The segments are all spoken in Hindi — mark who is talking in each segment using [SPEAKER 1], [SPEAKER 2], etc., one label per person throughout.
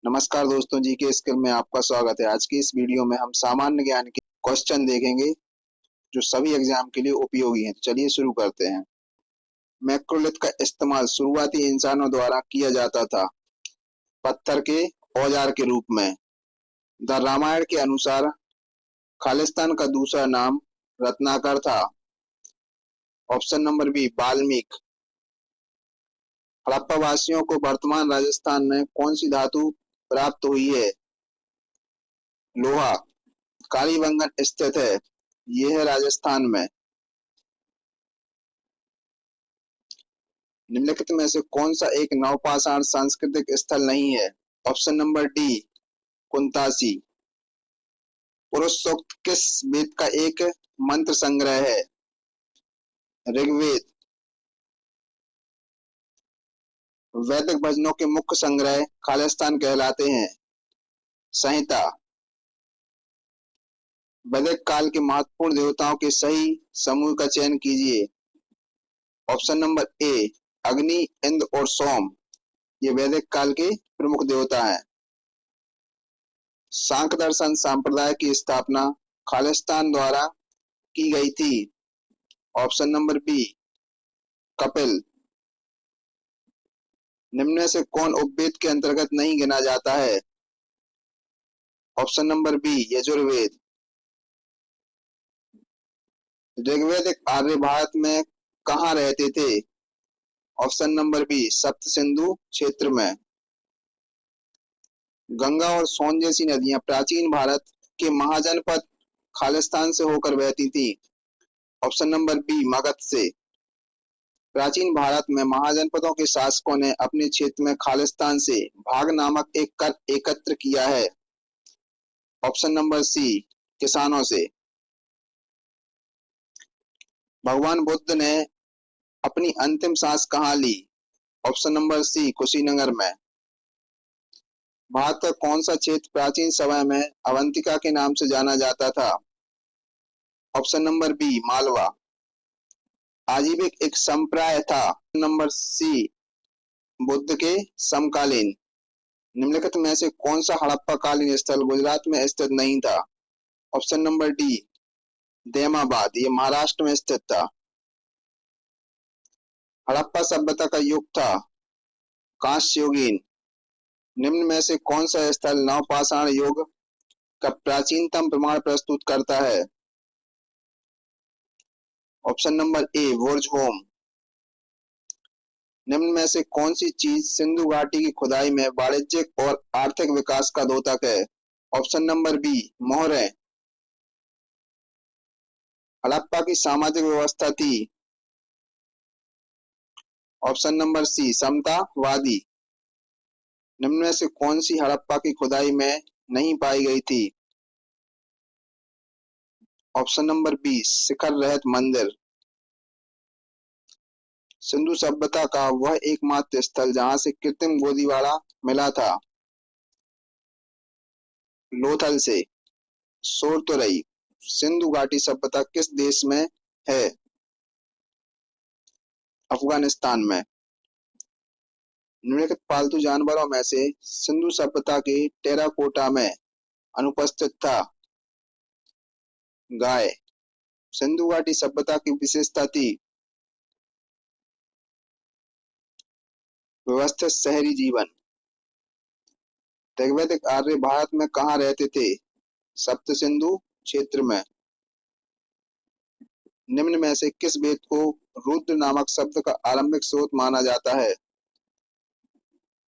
[SPEAKER 1] नमस्कार दोस्तों, जी के स्किल में आपका स्वागत है। आज की इस वीडियो में हम सामान्य ज्ञान के क्वेश्चन देखेंगे जो सभी एग्जाम के लिए उपयोगी हैं। चलिए शुरू करते हैं। मैक्रोलिथ का इस्तेमाल शुरुआती इंसानों द्वारा किया जाता था पत्थर के औजार के रूप में। द रामायण के अनुसार खालिस्तान का दूसरा नाम रत्नाकर था। Option number B Valmiki. Harappa वासियों को वर्तमान राजस्थान में कौन सी धातु प्राप्त हुई है? लोहा। कालीबंगन स्थित है, यह है राजस्थान में। निम्नलिखित में से कौन सा एक नवपाषाण सांस्कृतिक स्थल नहीं है? Option number D Kuntasi. पुरुष सूक्त किस वेद का एक मंत्र संग्रह है? ऋग्वेद। वैदिक भजनों के मुख्य संग्रह खालिस्तान कहलाते हैं। संहिता। वैदिक काल के महत्वपूर्ण देवताओं के सही समूह का चयन कीजिए। ऑप्शन नंबर ए अग्नि, इंद्र और सोम, ये वैदिक काल के प्रमुख देवता हैं। सांख्य दर्शन संप्रदाय की स्थापना खालिस्तान द्वारा की गई थी। Option number B Kapil. निम्न में से कौन उपवेद के अंतर्गत नहीं गिना जाता है? Option number B Yajurveda. Rigvedic आर्य भारत में कहाँ रहते थे? ऑप्शन नंबर बी सप्त सिंधु क्षेत्र में। गंगा और सोन जैसी नदियां प्राचीन भारत के महाजनपद खालिस्तान से होकर बहती थी। ऑप्शन नंबर बी मगध से। प्राचीन भारत में महाजनपदों के शासकों ने अपने क्षेत्र में खालिस्तान से भाग नामक एक कर एकत्र किया है। ऑप्शन नंबर सी किसानों से। भगवान बुद्ध ने अपनी अंतिम सांस कहाँ ली? ऑप्शन नंबर सी कुशीनगर में। भारत का कौन सा क्षेत्र प्राचीन समय में अवंतिका के नाम से जाना जाता था? Option number B Malwa. आजीविक एक संप्राय था। नंबर सी बुद्ध के समकालीन। निम्नलिखित में से कौन सा हड़प्पा कालीन स्थल गुजरात में स्थित नहीं था? ऑप्शन नंबर डी देमाबाद, ये महाराष्ट्र में स्थित था। हड़प्पा सभ्यता का युग था कांस्य युगीन। निम्न में से कौन सा स्थल नवपाषाण युग का प्राचीनतम प्रमाण प्रस्तुत करता है? Option number A Burj home. निम्न में से कौन सी चीज सिंधु घाटी की खुदाई में वाणिज्यिक और आर्थिक विकास का द्योतक है? ऑप्शन नंबर बी मोहरें। हड़प्पा की सामाजिक व्यवस्था थी। ऑप्शन नंबर सी समतावादी। निम्न में से कौन सी हड़प्पा की खुदाई में नहीं पाई गई थी? ऑप्शन नंबर बी शिखर रहित मंदिर। सिंधु सभ्यता का वह एकमात्र स्थल जहां से कृत्रिम गोदीवाड़ा मिला था। लोथल से। सोरतुरई। सिंधु घाटी सभ्यता किस देश में है? अफगानिस्तान में। निम्नलिखित पालतू जानवरों में से सिंधु सभ्यता के टेराकोटा में अनुपस्थित था। गाय। सिंधु घाटी सभ्यता की विशेषता थी व्यवस्थित शहरी जीवन। ऋग्वैदिक आर्य भारत में कहाँ रहते थे? सप्त सिंधु क्षेत्र में। निम्न में से किस वेद को रुद्र नामक शब्द का आरंभिक स्रोत माना जाता है?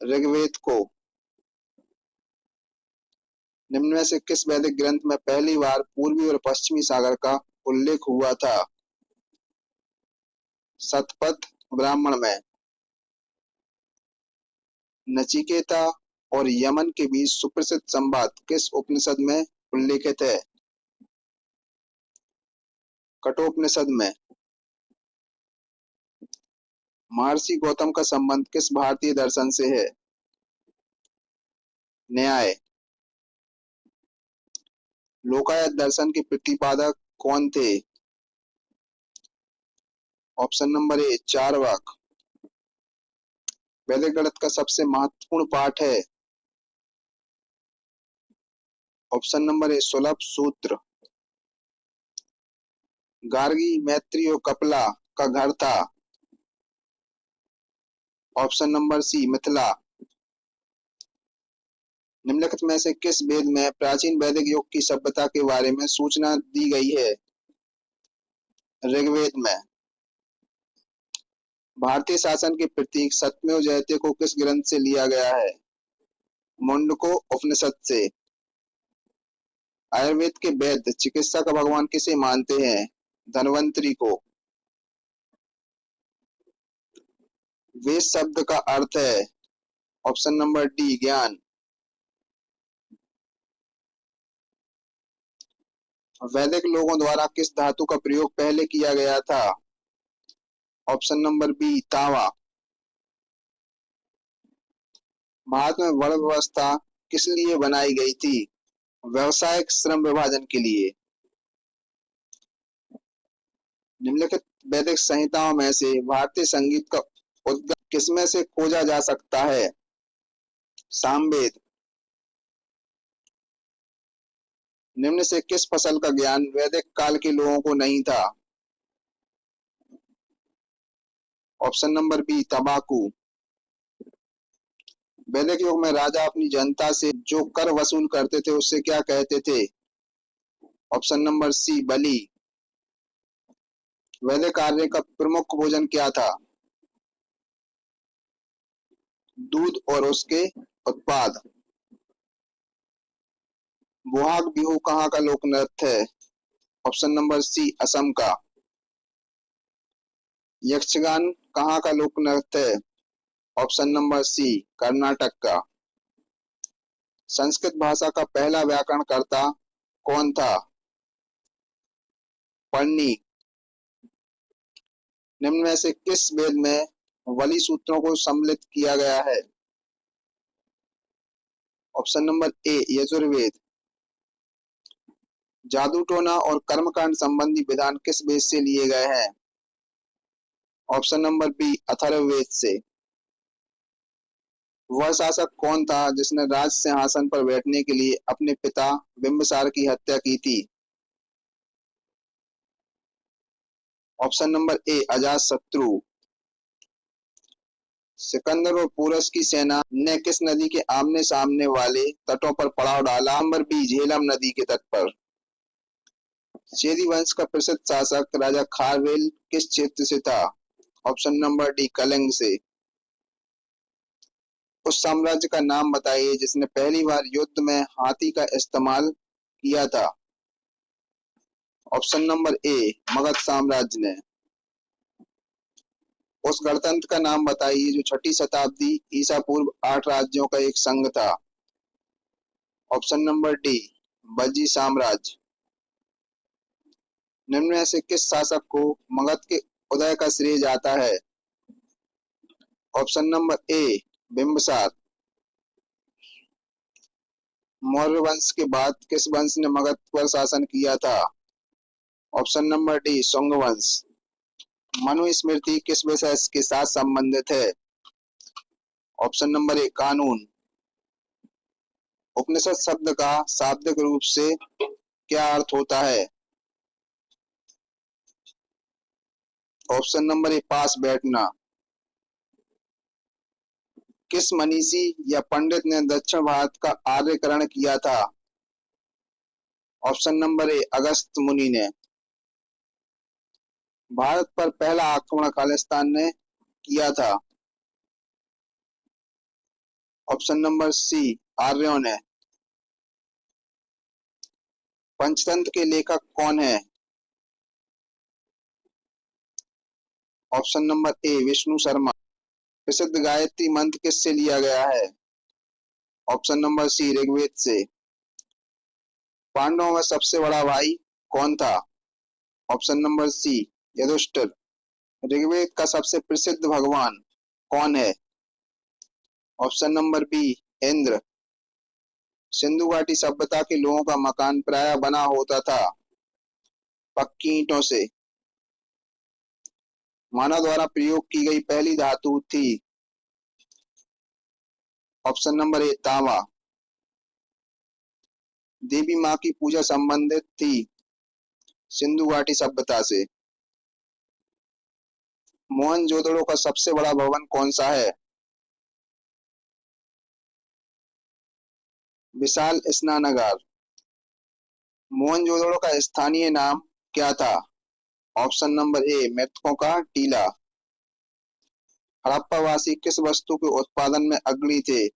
[SPEAKER 1] ऋग्वेद को। निम्न में से किस वैदिक ग्रंथ में पहली बार पूर्वी और पश्चिमी सागर का उल्लेख हुआ था? शतपथ ब्राह्मण में। नचिकेता और यमन के बीच सुप्रसिद्ध संवाद किस उपनिषद में उल्लेखित है? कठोपनिषद में। महर्षि गौतम का संबंध किस भारतीय दर्शन से है? न्याय। लोकायत दर्शन के प्रतिपादक कौन थे? Option number A Charvaka. वैदिक गणित का सबसे महत्वपूर्ण पाठ है ऑप्शन नंबर ए सुलभ सूत्र। गार्गी मैत्री और कपला का घर था। Option number C Mithila. निम्नलिखित में से किस वेद में प्राचीन वैदिक युग की सभ्यता के बारे में सूचना दी गई है? ऋग्वेद में। भारतीय शासन के प्रतीक सत्यमेव जयते को किस ग्रंथ से लिया गया है? मुंडको उपनिषद से। आयुर्वेद के वैद्य चिकित्सा का भगवान किसे मानते हैं? धन्वंतरी को। वेद शब्द का अर्थ है? ऑप्शन नंबर डी ज्ञान। वैदिक लोगों द्वारा किस धातु का प्रयोग पहले किया गया था? ऑप्शन नंबर बी तांबा। भारत में वर्ण व्यवस्था किस लिए बनाई गई थी? व्यावसायिक श्रम विभाजन के लिए। निम्नलिखित वैदिक संहिताओं में से भारतीय संगीत का उद्गम किसमें से खोजा जा सकता है? सामवेद। निम्न से किस फसल का ज्ञान वैदिक काल के लोगों को नहीं था? ऑप्शन नंबर बी तंबाकू। वैदिक युग में राजा अपनी जनता से जो कर वसूल करते थे उससे क्या कहते थे? ऑप्शन नंबर सी बलि। वैदिक आर्य का प्रमुख भोजन क्या था? दूध और उसके उत्पाद। बोहाग बिहू कहाँ का लोक नृत्य है? ऑप्शन नंबर सी असम का। यक्षगान कहाँ का लोक नृत्य है? ऑप्शन नंबर सी कर्नाटक का। संस्कृत भाषा का पहला व्याकरणकर्ता कौन था? पन्नी। निम्न में से किस वेद में वली सूत्रों को सम्मिलित किया गया है? Option number A Yajurveda. जादू टोना और कर्मकांड संबंधी विधान किस वेद से लिए गए हैं? ऑप्शन नंबर बी अथर्ववेद से। वह शासक कौन था जिसने राज सिंहासन पर बैठने के लिए अपने पिता बिंबिसार की हत्या की थी? Option number A Ajatashatru. Sikandar और पोरस की सेना ने किस नदी के आमने सामने वाले तटों पर पड़ाव डाला? नंबर बी झेलम नदी के तट पर। चेदी वंश का प्रसिद्ध शासक राजा खारवेल किस क्षेत्र से था? ऑप्शन नंबर डी कलिंग से। उस साम्राज्य का नाम बताइए जिसने पहली बार युद्ध में हाथी का इस्तेमाल किया था? ऑप्शन नंबर ए मगध साम्राज्य ने। उस गणतंत्र का नाम बताइए जो छठी शताब्दी ईसा पूर्व 8 राज्यों का एक संघ था? ऑप्शन नंबर डी बज्जी साम्राज्य। निम्न में से किस शासक को मगध के उदय का श्रेय जाता है? Option number A Bimbisara. Maurya वंश के बाद किस वंश ने मगध पर शासन किया था? ऑप्शन नंबर डी शुंग वंश। मनुस्मृति किस विषय के साथ संबंधित है? ऑप्शन नंबर ए कानून। उपनिषद शब्द का शाब्दिक रूप से क्या अर्थ होता है? ऑप्शन नंबर ए पास बैठना। किस मनीषी या पंडित ने दक्षिण भारत का आर्यकरण किया था? ऑप्शन नंबर ए अगस्त मुनि ने। भारत पर पहला आक्रमण खालिस्तान ने किया था? ऑप्शन नंबर सी आर्यों ने। पंचतंत्र के लेखक कौन है? Option number A Vishnu Sharma. प्रसिद्ध गायत्री मंत्र किससे लिया गया है? ऑप्शन नंबर सी ऋग्वेद से। पांडवों में सबसे बड़ा भाई कौन था? Option number C Yudhishthira. Rigveda का सबसे प्रसिद्ध भगवान कौन है? Option number B Indra. Sindhu घाटी सभ्यता के लोगों का मकान प्रायः बना होता था पक्की ईंटों से। मानव द्वारा प्रयोग की गई पहली धातु थी? ऑप्शन नंबर ए तांबा। देवी माँ की पूजा संबंधित थी सिंधु घाटी सभ्यता से। मोहनजोदड़ो का सबसे बड़ा भवन कौन सा है? विशाल स्नानागार। मोहनजोदड़ो का स्थानीय नाम क्या था? ऑप्शन नंबर ए मृतकों का टीला। हड़प्पावासी किस वस्तु के उत्पादन में अग्रणी थे?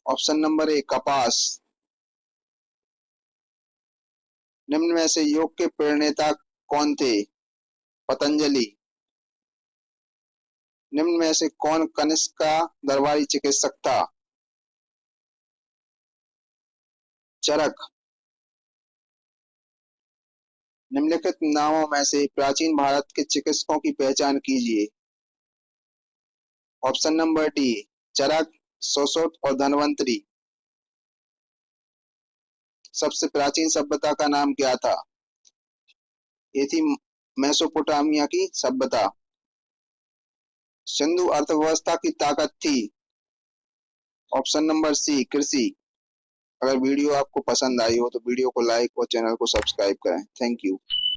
[SPEAKER 1] ऑप्शन नंबर ए कपास। निम्न में से योग के प्रणेता कौन थे? पतंजलि। निम्न में से कौन कनिष्क का दरबारी चिकित्सक था? चरक। निम्नलिखित नामों में से प्राचीन भारत के चिकित्सकों की पहचान कीजिए। ऑप्शन नंबर डी चरक, सुश्रुत और धन्वंतरी। सबसे प्राचीन सभ्यता का नाम क्या था? ये थी मेसोपोटामिया की सभ्यता। सिंधु अर्थव्यवस्था की ताकत थी। ऑप्शन नंबर सी कृषि। अगर वीडियो आपको पसंद आई हो तो वीडियो को लाइक और चैनल को सब्सक्राइब करें। Thank you.